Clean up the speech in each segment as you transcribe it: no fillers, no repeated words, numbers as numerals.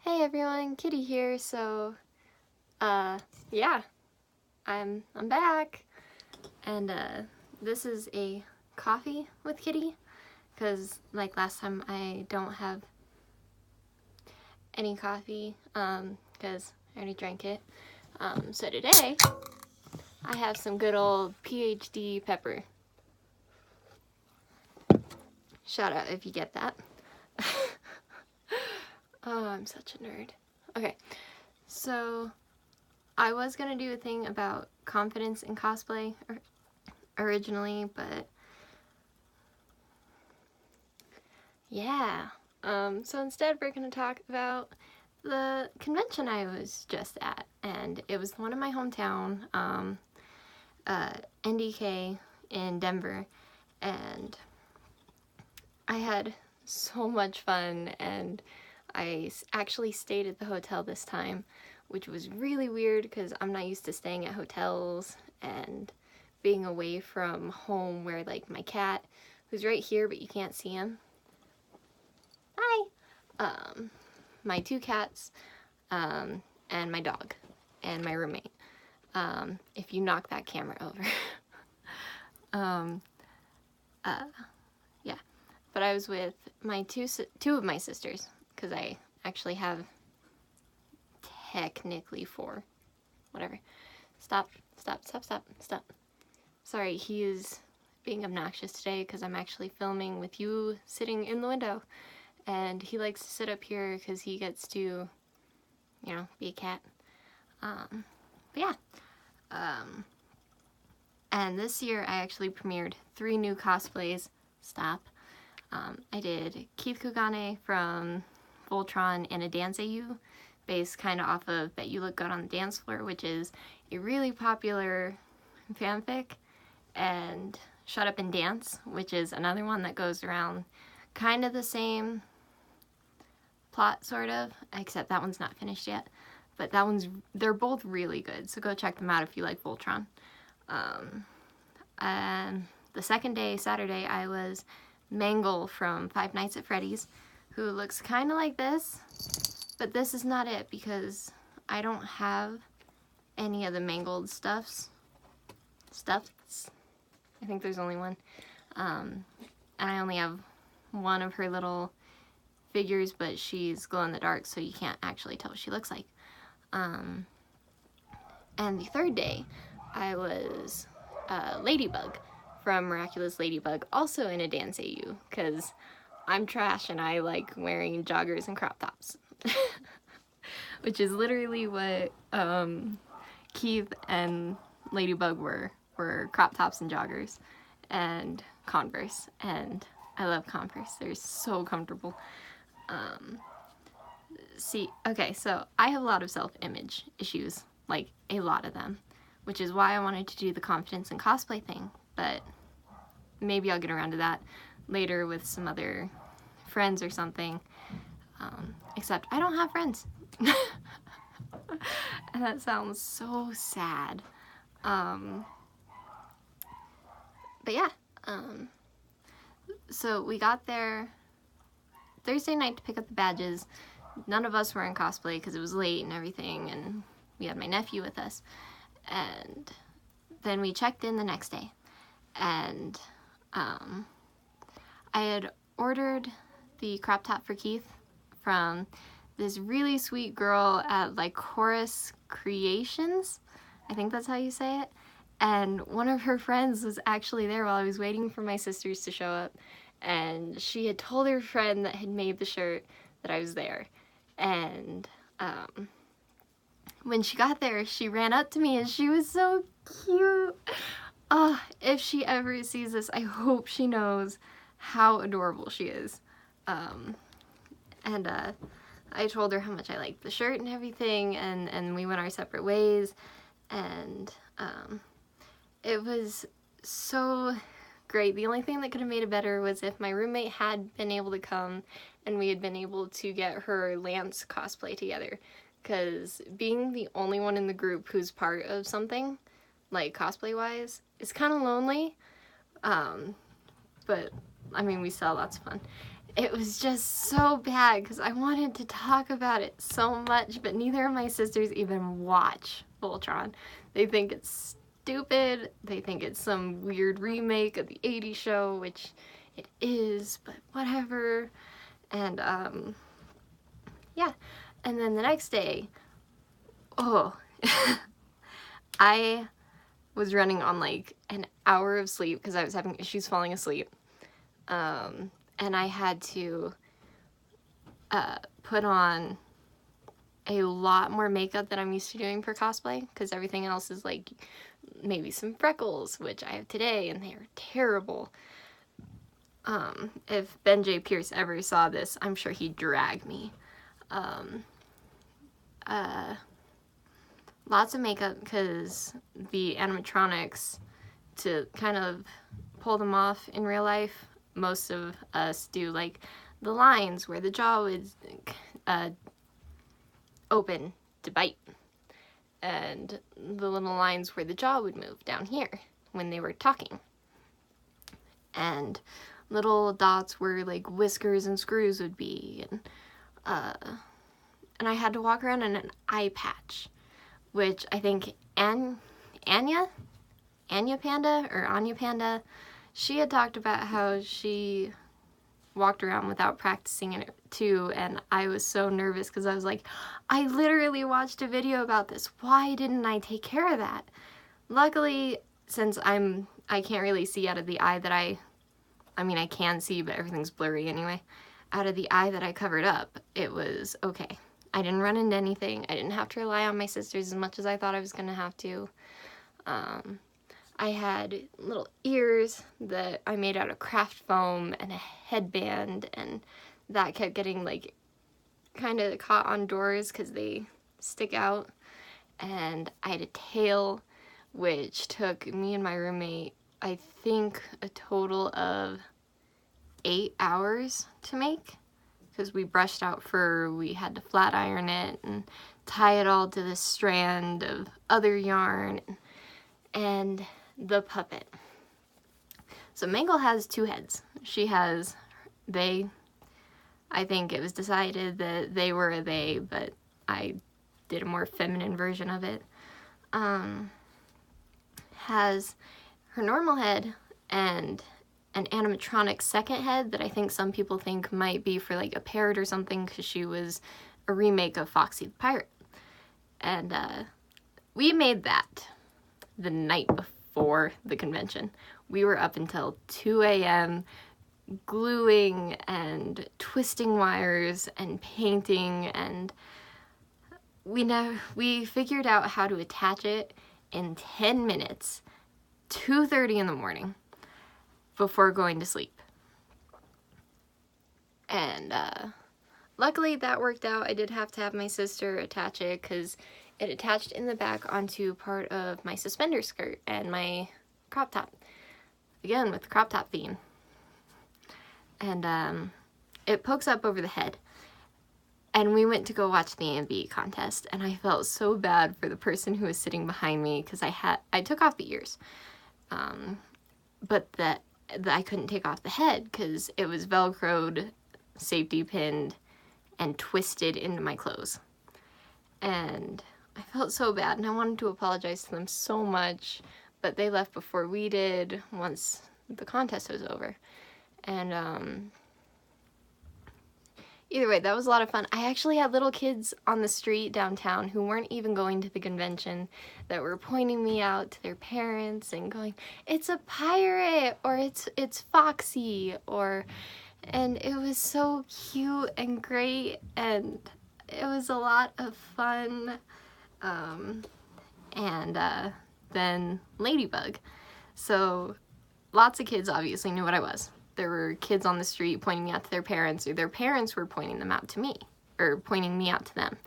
Hey everyone, Kitty here. So, yeah, I'm back, and this is a coffee with Kitty, because like last time I don't have any coffee, because I already drank it. So today I have some good old PhD pepper. Shout out if you get that. Oh, I'm such a nerd. Okay, so I was gonna do a thing about confidence in cosplay originally, but yeah. So instead we're gonna talk about the convention I was just at, and it was one in my hometown, NDK in Denver, and I had so much fun, and I actually stayed at the hotel this time, which was really weird because I'm not used to staying at hotels and being away from home, where like my cat, who's right here but you can't see him, hi, my two cats, and my dog, and my roommate, if you knock that camera over. Yeah, but I was with my two of my sisters, because I actually have technically four. Whatever. Stop. Sorry, he is being obnoxious today because I'm actually filming with you sitting in the window, and he likes to sit up here because he gets to, you know, be a cat. But yeah. And this year I actually premiered 3 new cosplays. Stop. I did Keith Kugane from Voltron in a Dance AU, based kind of off of Bet You Look Good on the Dance Floor, which is a really popular fanfic, and Shut Up and Dance, which is another one that goes around kind of the same plot, sort of, except that one's not finished yet. But they're both really good, so go check them out if you like Voltron. And the second day, Saturday, I was Mangle from Five Nights at Freddy's, who looks kind of like this, but this is not it because I don't have any of the Mangled stuffs. I think there's only one. And I only have one of her little figures, but she's glow in the dark, so you can't actually tell what she looks like. And the third day, I was Ladybug from Miraculous Ladybug, also in a Dance AU, because I'm trash and I like wearing joggers and crop tops. Which is literally what Keith and Ladybug were crop tops and joggers and Converse, and I love Converse. They're so comfortable. Okay, so I have a lot of self-image issues, like a lot of them, which is why I wanted to do the confidence and cosplay thing, but maybe I'll get around to that later with some other friends or something, except I don't have friends. And that sounds so sad. But yeah, so we got there Thursday night to pick up the badges. None of us were in cosplay because it was late and everything, and we had my nephew with us. And then we checked in the next day, and I had ordered the crop top for Keith from this really sweet girl at like Chorus Creations, I think that's how you say it, and one of her friends was actually there while I was waiting for my sisters to show up, and she had told her friend that had made the shirt that I was there, and when she got there, she ran up to me and she was so cute. Oh, if she ever sees this, I hope she knows how adorable she is. I told her how much I liked the shirt and everything, and we went our separate ways, and it was so great. The only thing that could have made it better was if my roommate had been able to come and we had been able to get her Lance cosplay together, because being the only one in the group who's part of something, like cosplay-wise, is kind of lonely, but I mean, we still had lots of fun. it was just so bad because I wanted to talk about it so much, but neither of my sisters even watch Voltron. They think it's stupid. They think it's some weird remake of the 80s show, which it is, but whatever. And yeah. And then the next day, oh, I was running on like an hour of sleep because I was having issues falling asleep. And I had to put on a lot more makeup than I'm used to doing for cosplay because everything else is like maybe some freckles, which I have today, and they are terrible. If Ben J. Pierce ever saw this, I'm sure he'd drag me. Lots of makeup because the animatronics, to kind of pull them off in real life, most of us do like the lines where the jaw would open to bite, and the little lines where the jaw would move down here when they were talking, and little dots where like whiskers and screws would be, and I had to walk around in an eye patch, which I think Anya Panda, she had talked about how she walked around without practicing it too, and I was so nervous because I was like, I literally watched a video about this. Why didn't I take care of that? Luckily, since I can't really see out of the eye that I can see, but everything's blurry anyway. Out of the eye that I covered up, it was okay. I didn't run into anything. I didn't have to rely on my sisters as much as I thought I was gonna have to. I had little ears that I made out of craft foam and a headband, and that kept getting like kind of caught on doors because they stick out. And I had a tail, which took me and my roommate, I think, a total of 8 hours to make because we brushed out fur, we had to flat iron it and tie it all to this strand of other yarn, and the puppet. So Mangle has 2 heads. I think it was decided that they were a they, but I did a more feminine version of it. Has her normal head and an animatronic second head that I think some people think might be for like a parrot or something because she was a remake of Foxy the Pirate. And we made that the night before the convention. We were up until 2 a.m. gluing and twisting wires and painting, and we figured out how to attach it in 10 minutes, 2:30 in the morning, before going to sleep. And luckily that worked out. I did have to have my sister attach it because it attached in the back onto part of my suspender skirt and my crop top. Again, with the crop top theme. And it pokes up over the head. And we went to go watch the A&B contest, and I felt so bad for the person who was sitting behind me because I took off the ears, but I couldn't take off the head because it was velcroed, safety pinned, and twisted into my clothes. And I felt so bad, and I wanted to apologize to them so much, but they left before we did once the contest was over. And either way, that was a lot of fun. I actually had little kids on the street downtown who weren't even going to the convention that were pointing me out to their parents and going, "It's a pirate," or it's Foxy, and it was so cute and great, and it was a lot of fun. And then Ladybug. So lots of kids obviously knew what I was. There were kids on the street pointing me out to their parents, or their parents were pointing them out to me, or pointing me out to them.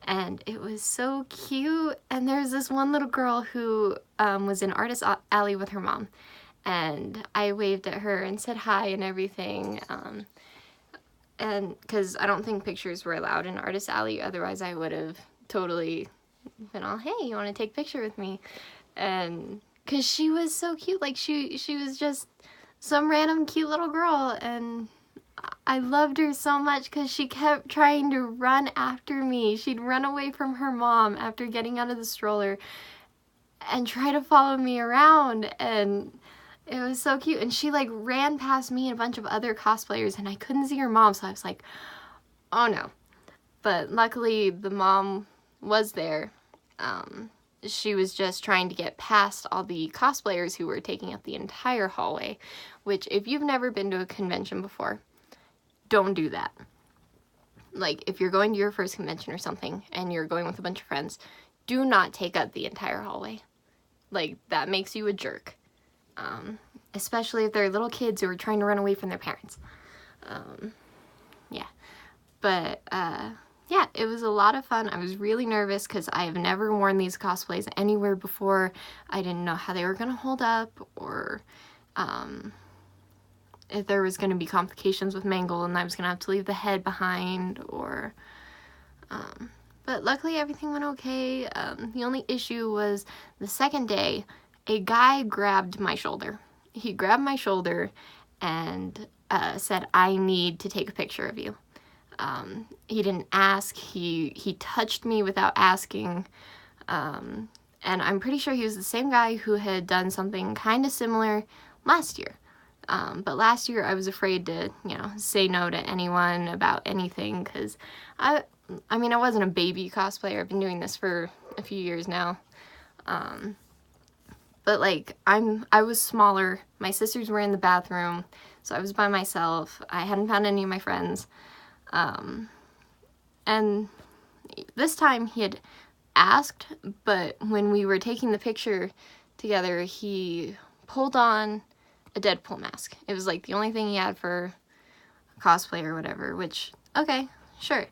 And it was so cute. And there's this one little girl who was in Artist Alley with her mom. And I waved at her and said hi and everything. And because I don't think pictures were allowed in Artist Alley, otherwise I would have totally been all, "Hey, you want to take a picture with me?" And because she was so cute, like she was just some random cute little girl, and I loved her so much because she kept trying to run after me. She'd run away from her mom after getting out of the stroller and try to follow me around, and it was so cute. And she like ran past me and a bunch of other cosplayers, and I couldn't see her mom, so I was like, oh no. But luckily the mom was there. She was just trying to get past all the cosplayers who were taking up the entire hallway, which if you've never been to a convention before, don't do that. Like, if you're going to your first convention or something and you're going with a bunch of friends, do not take up the entire hallway. Like, that makes you a jerk. Especially if they're little kids who are trying to run away from their parents. Yeah. But, yeah, it was a lot of fun. I was really nervous because I have never worn these cosplays anywhere before. I didn't know how they were going to hold up, or if there was going to be complications with Mangle and I was going to have to leave the head behind, or but luckily everything went okay. The only issue was the second day, a guy grabbed my shoulder. He grabbed my shoulder and said, I need to take a picture of you. He didn't ask. He touched me without asking. And I'm pretty sure he was the same guy who had done something kind of similar last year. But last year I was afraid to, say no to anyone about anything, because I mean, I wasn't a baby cosplayer. I've been doing this for a few years now. But like, I was smaller. My sisters were in the bathroom, so I was by myself. I hadn't found any of my friends. And this time he had asked, but when we were taking the picture together, he pulled on a Deadpool mask. It was like the only thing he had for cosplay or whatever, which, okay, sure.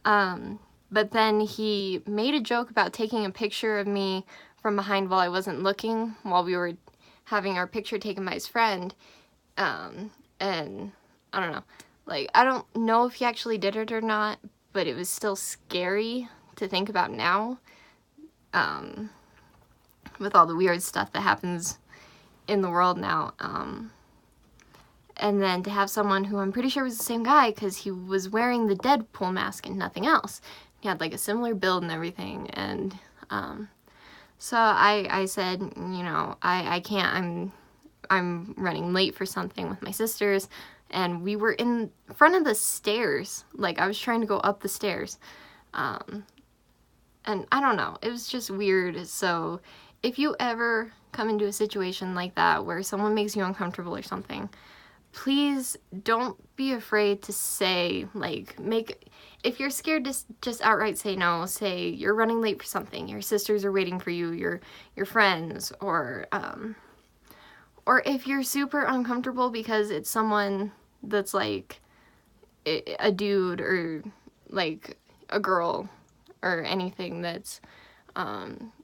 But then he made a joke about taking a picture of me from behind while I wasn't looking, while we were having our picture taken by his friend. And I don't know. Like, I don't know if he actually did it or not, but it was still scary to think about now, with all the weird stuff that happens in the world now. And then to have someone who I'm pretty sure was the same guy, because he was wearing the Deadpool mask and nothing else. He had like a similar build and everything, and so I said, I can't, I'm running late for something with my sisters. And we were in front of the stairs. Like, I was trying to go up the stairs. And I don't know. It was just weird. So if you ever come into a situation like that where someone makes you uncomfortable or something, please don't be afraid to say, like, if you're scared to just outright say no, say you're running late for something, your sisters are waiting for you, your friends, or if you're super uncomfortable because it's someone that's like a dude or like a girl or anything that's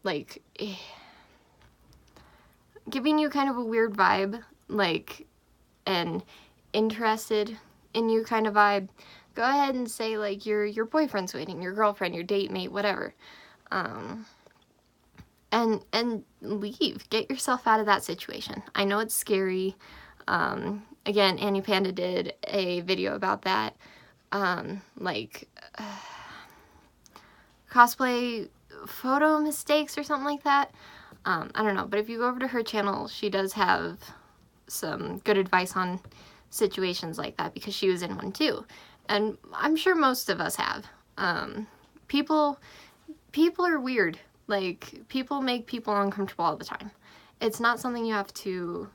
like giving you kind of a weird vibe, like an interested in you kind of vibe, go ahead and say like your boyfriend's waiting, your girlfriend, your date mate, whatever. And leave. Get yourself out of that situation. I know it's scary. Again, Annie Panda did a video about that. Cosplay photo mistakes or something like that. I don't know, but if you go over to her channel, she does have some good advice on situations like that, because she was in one too. And I'm sure most of us have. People are weird. Like, people make people uncomfortable all the time. It's not something you have to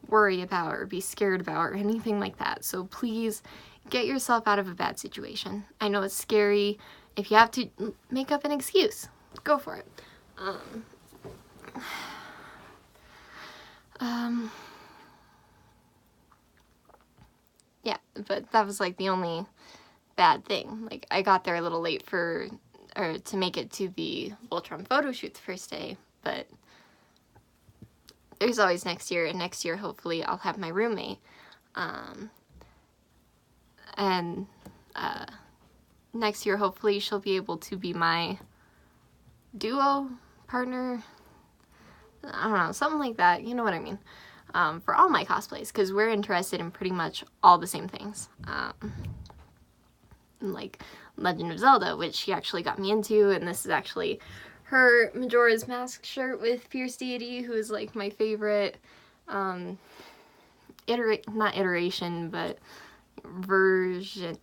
worry about or be scared about or anything like that. So please get yourself out of a bad situation. I know it's scary. If you have to make up an excuse, go for it. Yeah, but that was like the only bad thing. Like, I got there a little late to make it to the Voltron photo shoot the first day, but there's always next year, and next year hopefully I'll have my roommate, and next year hopefully she'll be able to be my duo partner, I don't know, something like that, you know what I mean. for all my cosplays, because we're interested in pretty much all the same things. Like Legend of Zelda, which she actually got me into, and this is actually her Majora's Mask shirt with Fierce Deity, who is like my favorite not iteration, but version.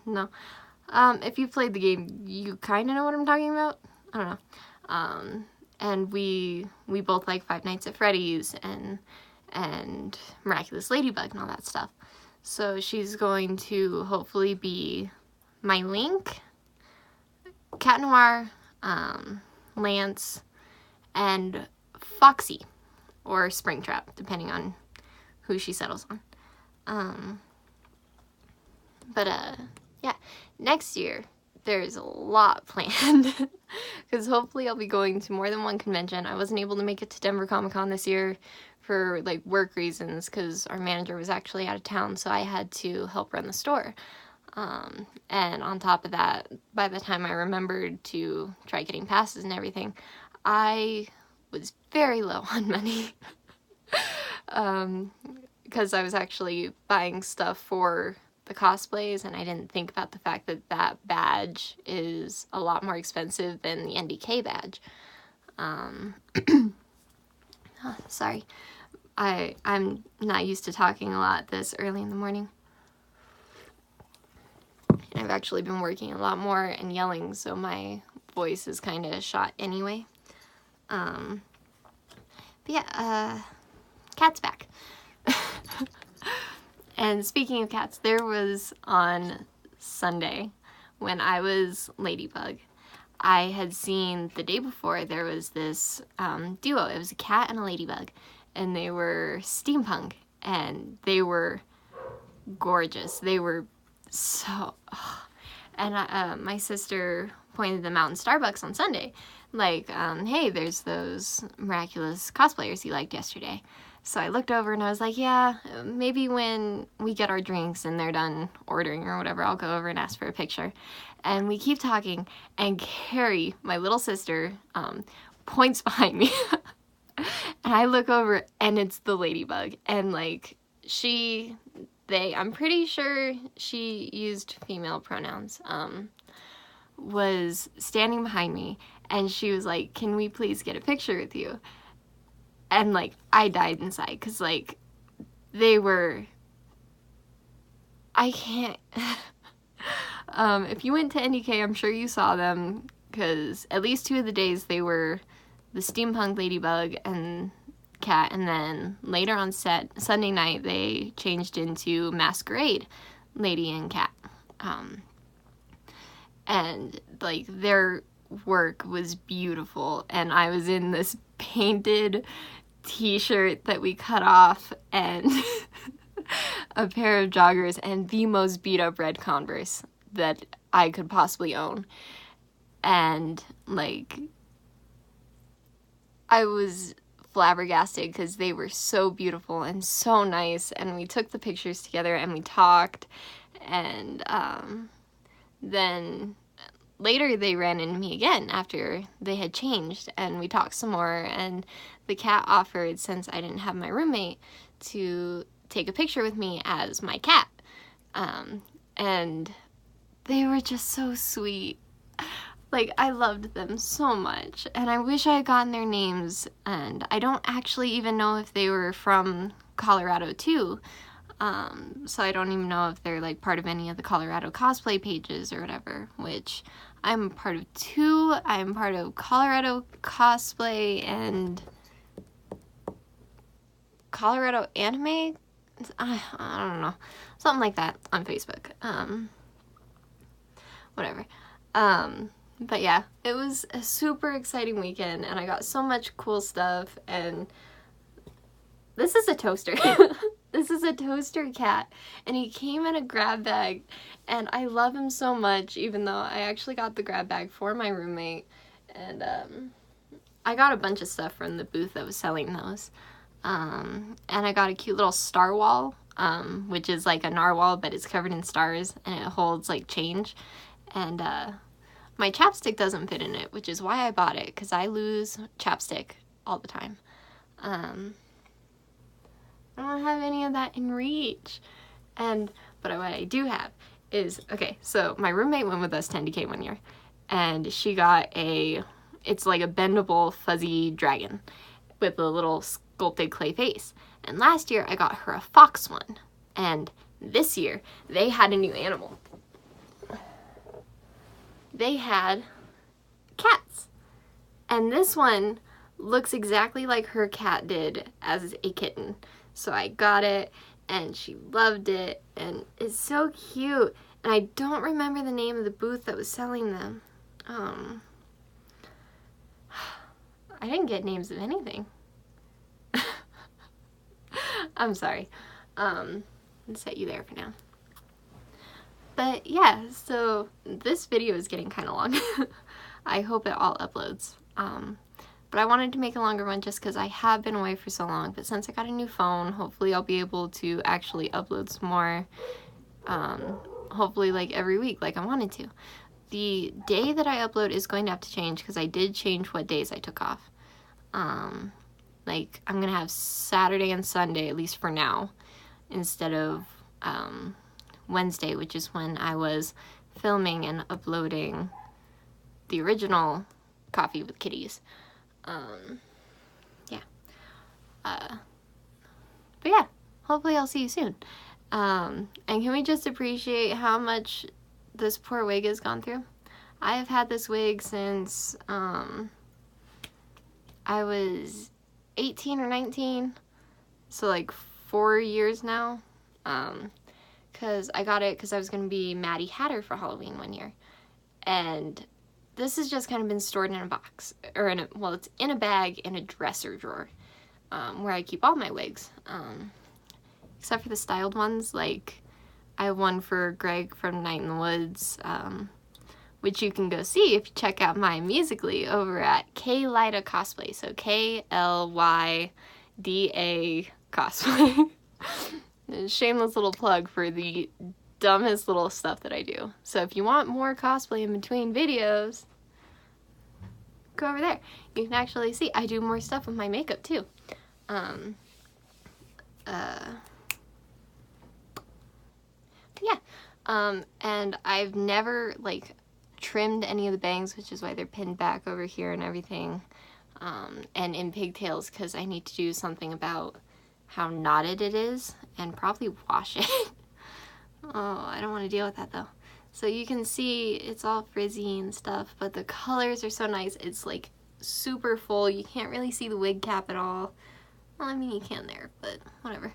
No. If you've played the game, you kind of know what I'm talking about. I don't know. And we both like Five Nights at Freddy's and Miraculous Ladybug and all that stuff. So she's going to hopefully be my Link, Cat Noir, Lance, and Foxy, or Springtrap, depending on who she settles on. Yeah, next year there's a lot planned, because hopefully I'll be going to more than one convention. I wasn't able to make it to Denver Comic Con this year for like work reasons, because our manager was actually out of town, so I had to help run the store. And on top of that, by the time I remembered to try getting passes and everything, I was very low on money. Because I was actually buying stuff for the cosplays, and I didn't think about the fact that that badge is a lot more expensive than the NDK badge. Sorry. I'm not used to talking a lot this early in the morning. And I've actually been working a lot more and yelling, so my voice is kind of shot anyway. But yeah, Cat's back. And speaking of cats, there was on Sunday, when I was Ladybug, I had seen the day before there was this duo. It was a cat and a ladybug, and they were steampunk, and they were gorgeous. They were so... And my sister pointed them out in Starbucks on Sunday. Like, hey, there's those miraculous cosplayers you liked yesterday. So I looked over and I was like, yeah, maybe when we get our drinks and they're done ordering or whatever, I'll go over and ask for a picture. And we keep talking, and Carrie, my little sister, points behind me. And I look over, and it's the ladybug. And like, I'm pretty sure she used female pronouns, was standing behind me, and she was like, can we please get a picture with you? And like, I died inside, because like, I can't, if you went to NDK, I'm sure you saw them, because at least 2 of the days they were the steampunk ladybug and cat, and then later on Sunday night, they changed into masquerade lady and cat. And like, their work was beautiful, and I was in this painted t-shirt that we cut off, and a pair of joggers, and the most beat up red Converse that I could possibly own. And like, I was flabbergasted, because they were so beautiful and so nice, and we took the pictures together and we talked, and then later they ran into me again after they had changed, and we talked some more, and the cat offered, since I didn't have my roommate, to take a picture with me as my cat. And they were just so sweet. Like, I loved them so much, and I wish I had gotten their names, and I don't actually even know if they were from Colorado too, so I don't even know if they're like part of any of the Colorado cosplay pages or whatever, which I'm part of 2. I'm part of Colorado Cosplay and Colorado Anime, I don't know, something like that on Facebook, whatever. But yeah, it was a super exciting weekend, and I got so much cool stuff, and this is a toaster. This is a toaster cat, and he came in a grab bag, and I love him so much, even though I actually got the grab bag for my roommate, and I got a bunch of stuff from the booth that was selling those, and I got a cute little star wall, which is like a narwhal, but it's covered in stars, and it holds like change, and my chapstick doesn't fit in it, which is why I bought it, because I lose chapstick all the time. I don't have any of that in reach. But what I do have is, okay, so my roommate went with us to NDK one year, and she got it's like a bendable fuzzy dragon with a little sculpted clay face. And last year I got her a fox one, and this year they had a new animal. They had cats, and this one looks exactly like her cat did as a kitten. So I got it, and she loved it, and it's so cute. And I don't remember the name of the booth that was selling them. I didn't get names of anything. I'm sorry. I'll set you there for now. But yeah, so this video is getting kind of long. I hope it all uploads. But I wanted to make a longer one just because I have been away for so long. But since I got a new phone, hopefully I'll be able to actually upload some more. Hopefully like every week like I wanted to. The day that I upload is going to have to change because I did change what days I took off. Like I'm gonna have Saturday and Sunday, at least for now, instead of Wednesday, which is when I was filming and uploading the original Coffee with Kitties. Yeah. But yeah, hopefully I'll see you soon. And can we just appreciate how much this poor wig has gone through? I have had this wig since I was 18 or 19, so like 4 years now. Because I got it because I was going to be Maddie Hatter for Halloween one year. And this has just kind of been stored in a box, or it's in a bag in a dresser drawer, where I keep all my wigs. Except for the styled ones, like I have one for Greg from Night in the Woods, which you can go see if you check out my Musical.ly over at Klyda Cosplay. So Klyda Cosplay. Shameless little plug for the dumbest little stuff that I do. So if you want more cosplay in between videos, go over there. You can actually see I do more stuff with my makeup too. And I've never like trimmed any of the bangs, which is why they're pinned back over here and everything, and in pigtails, because I need to do something about how knotted it is and probably wash it. Oh, I don't want to deal with that though. So you can see it's all frizzy and stuff, but the colors are so nice. It's like super full. You can't really see the wig cap at all. Well, I mean you can there, but whatever.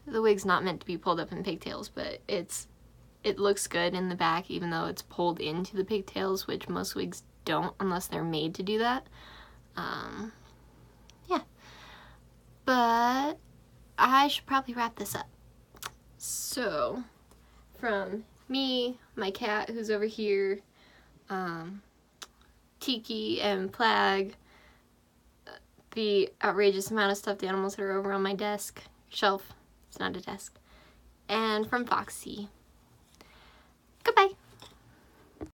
The wig's not meant to be pulled up in pigtails, but it looks good in the back even though it's pulled into the pigtails, which most wigs don't unless they're made to do that. Yeah. But I should probably wrap this up. So, from me, my cat who's over here, Tiki and Plag, the outrageous amount of stuffed animals that are over on my desk, shelf, it's not a desk, and from Foxy. Goodbye.